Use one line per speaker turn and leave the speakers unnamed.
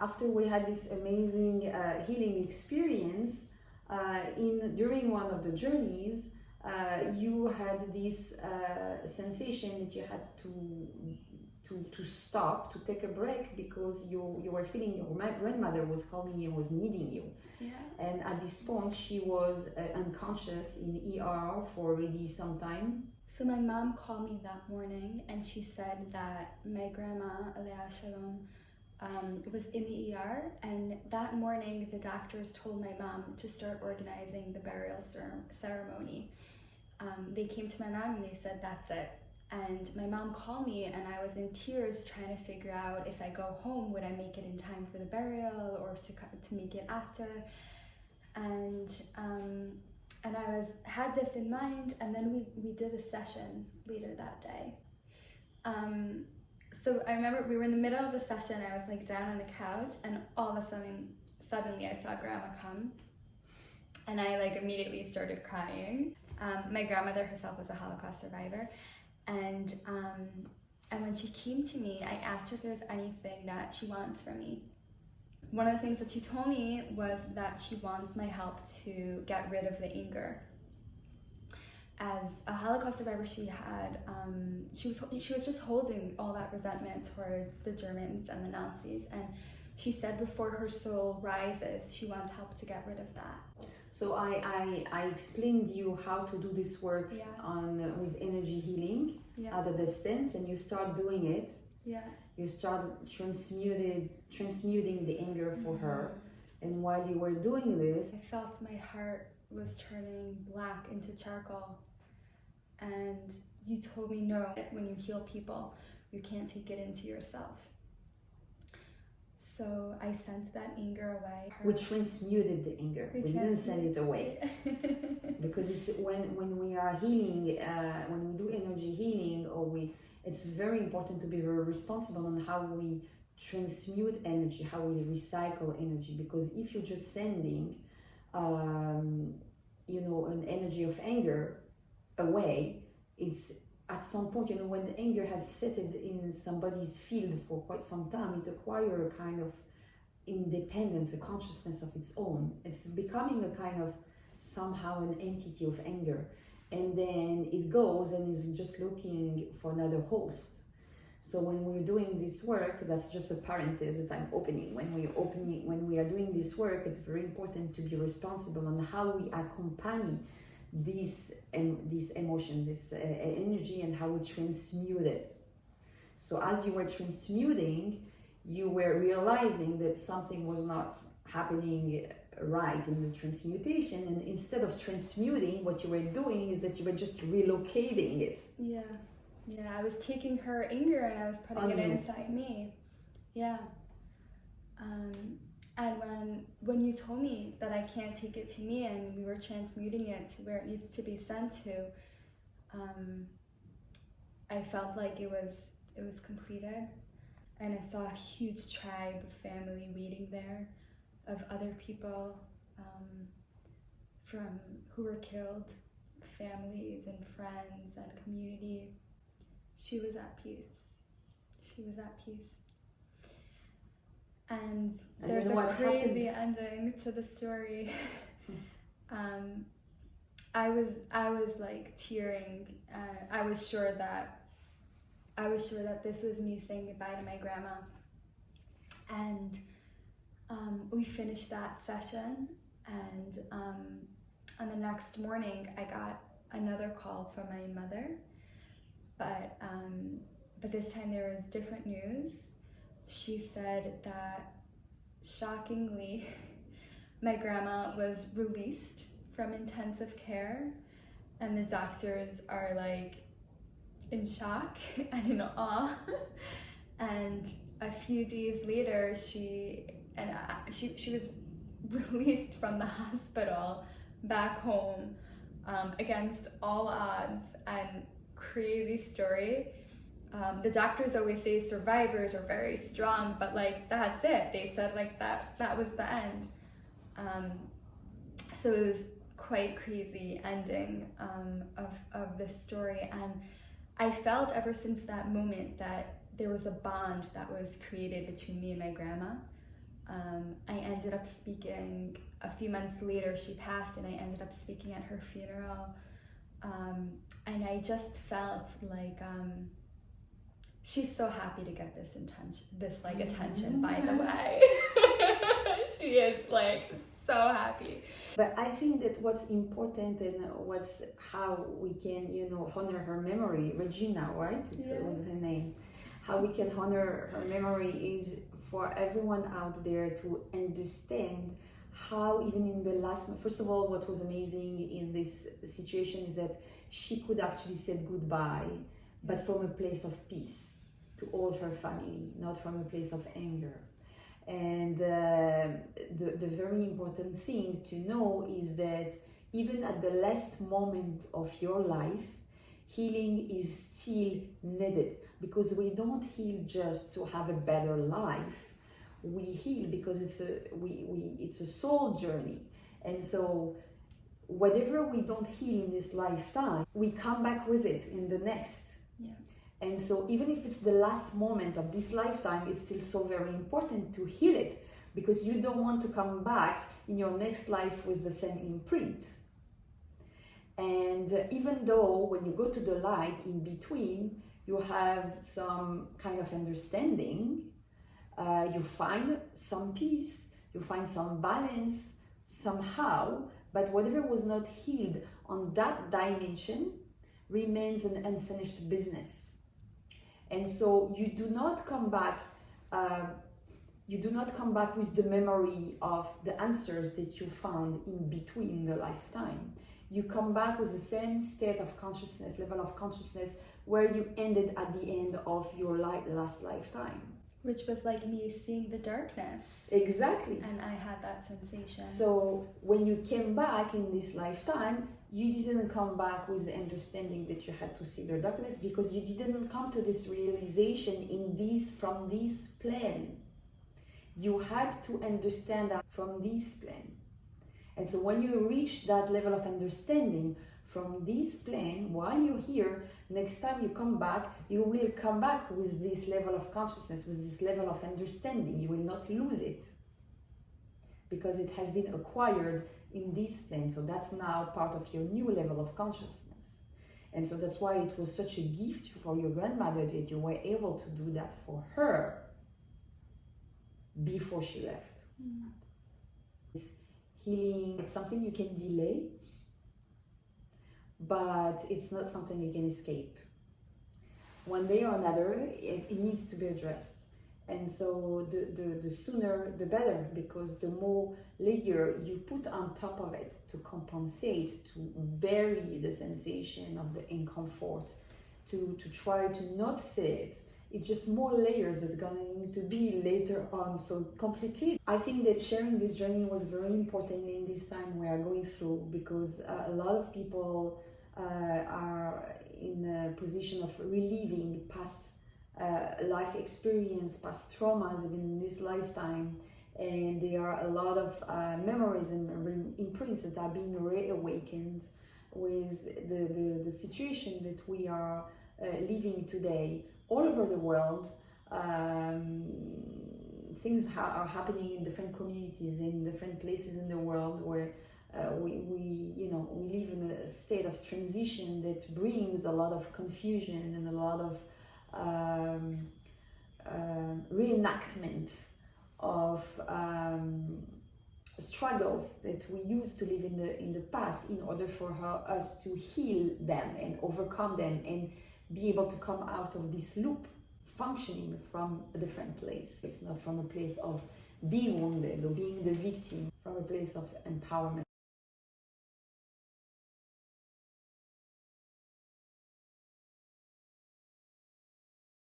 after we had this amazing healing experience, during one of the journeys, you had this sensation that you had to stop, to take a break, because you were feeling your grandmother was calling you, was needing you.
Yeah.
And at this point, she was unconscious in ER for already some time.
So my mom called me that morning, and she said that my grandma, Alea Shalom, was in the ER, and that morning the doctors told my mom to start organizing the burial ceremony. They came to my mom and they said, that's it. And my mom called me, and I was in tears trying to figure out if I go home, would I make it in time for the burial or to make it after. And I had this in mind, and then we did a session later that day. So I remember we were in the middle of the session. I was like down on the couch, and all of a suddenly I saw Grandma come, and I like immediately started crying. My grandmother herself was a Holocaust survivor, and when she came to me, I asked her if there's anything that she wants from me. One of the things that she told me was that she wants my help to get rid of the anger. As a Holocaust survivor, she was just holding all that resentment towards the Germans and the Nazis, and she said before her soul rises, she wants help to get rid of that.
So I explained you how to do this work with energy healing at a distance, and you start doing it.
Yeah.
You start transmuting the anger for her, and while you were doing this,
I felt my heart was turning black into charcoal. And you told me, no, when you heal people, you can't take it into yourself. So I sent that anger away.
We transmuted the anger. We didn't send it away. Because it's when we are healing, when we do energy healing, it's very important to be very responsible on how we transmute energy, how we recycle energy. Because if you're just sending, an energy of anger away, it's at some point, when the anger has settled in somebody's field for quite some time, it acquires a kind of independence, a consciousness of its own. It's becoming a kind of somehow an entity of anger, and then it goes and is just looking for another host. So when we're doing this work, that's just a parenthesis that I'm opening. When we are doing this work, it's very important to be responsible on how we accompany this emotion, this energy, and how we transmute it. So as you were transmuting, you were realizing that something was not happening right in the transmutation, and instead of transmuting, what you were doing is that you were just relocating it.
Yeah, I was taking her anger and I was putting it inside me. Yeah. And when you told me that I can't take it to me, and we were transmuting it to where it needs to be sent to, I felt like it was completed, and I saw a huge tribe of family waiting there, of other people from who were killed, families and friends and community. She was at peace. And there's a crazy ending to the story. I was like tearing. I was sure that this was me saying goodbye to my grandma. And we finished that session, and on the next morning I got another call from my mother, but this time there was different news. She said that, shockingly, my grandma was released from intensive care, and the doctors are like in shock and in awe. And a few days later, she was released from the hospital back home, against all odds. And crazy story. The doctors always say survivors are very strong, but like that's it. They said like that was the end. So it was quite crazy ending of this story, and I felt ever since that moment that there was a bond that was created between me and my grandma, I ended up speaking a few months later. She passed, and I ended up speaking at her funeral. And I just felt like she's so happy to get this attention. By the way, she is like so happy.
But I think that what's important and how we can, honor her memory. Regina, right? It was her name. How we can honor her memory is for everyone out there to understand how, even in the last, first of all, what was amazing in this situation is that she could actually say goodbye, but from a place of peace to all her family, not from a place of anger. And the very important thing to know is that even at the last moment of your life, healing is still needed, because we don't heal just to have a better life. We heal because it's a soul journey. And so whatever we don't heal in this lifetime, we come back with it in the next.
Yeah.
And so even if it's the last moment of this lifetime, it's still so very important to heal it, because you don't want to come back in your next life with the same imprint. And even though when you go to the light, in between, you have some kind of understanding, you find some peace, you find some balance somehow, but whatever was not healed on that dimension remains an unfinished business. And so you do not come back with the memory of the answers that you found in between the lifetime. You come back with the same state of consciousness, level of consciousness, where you ended at the end of your last lifetime.
Which was like me seeing the darkness.
Exactly.
And I had that sensation.
So when you came back in this lifetime, you didn't come back with the understanding that you had to see the darkness, because you didn't come to this realization from this plane. You had to understand that from this plane. And so when you reach that level of understanding from this plane, while you're here, next time you come back, you will come back with this level of consciousness, with this level of understanding. You will not lose it, because it has been acquired in this plane. So that's now part of your new level of consciousness. And so that's why it was such a gift for your grandmother that you were able to do that for her before she left.
Mm.
This healing, it's something you can delay, but it's not something you can escape. One day or another, it needs to be addressed. And so the sooner the better, because the more layer you put on top of it to compensate, to bury the sensation of the discomfort, to try to not see it, it's just more layers that are going to need to be later on. So complicated. I think that sharing this journey was very important in this time we are going through, because a lot of people are in a position of reliving past life experience, past traumas, even in this lifetime, and there are a lot of memories and imprints that are being reawakened with the situation that we are living today all over the world. Things are happening in different communities, in different places in the world, where we live in a state of transition that brings a lot of confusion and a lot of reenactment of struggles that we used to live in the past, in order for us to heal them and overcome them and be able to come out of this loop, functioning from a different place. It's not from a place of being wounded or being the victim, from a place of empowerment.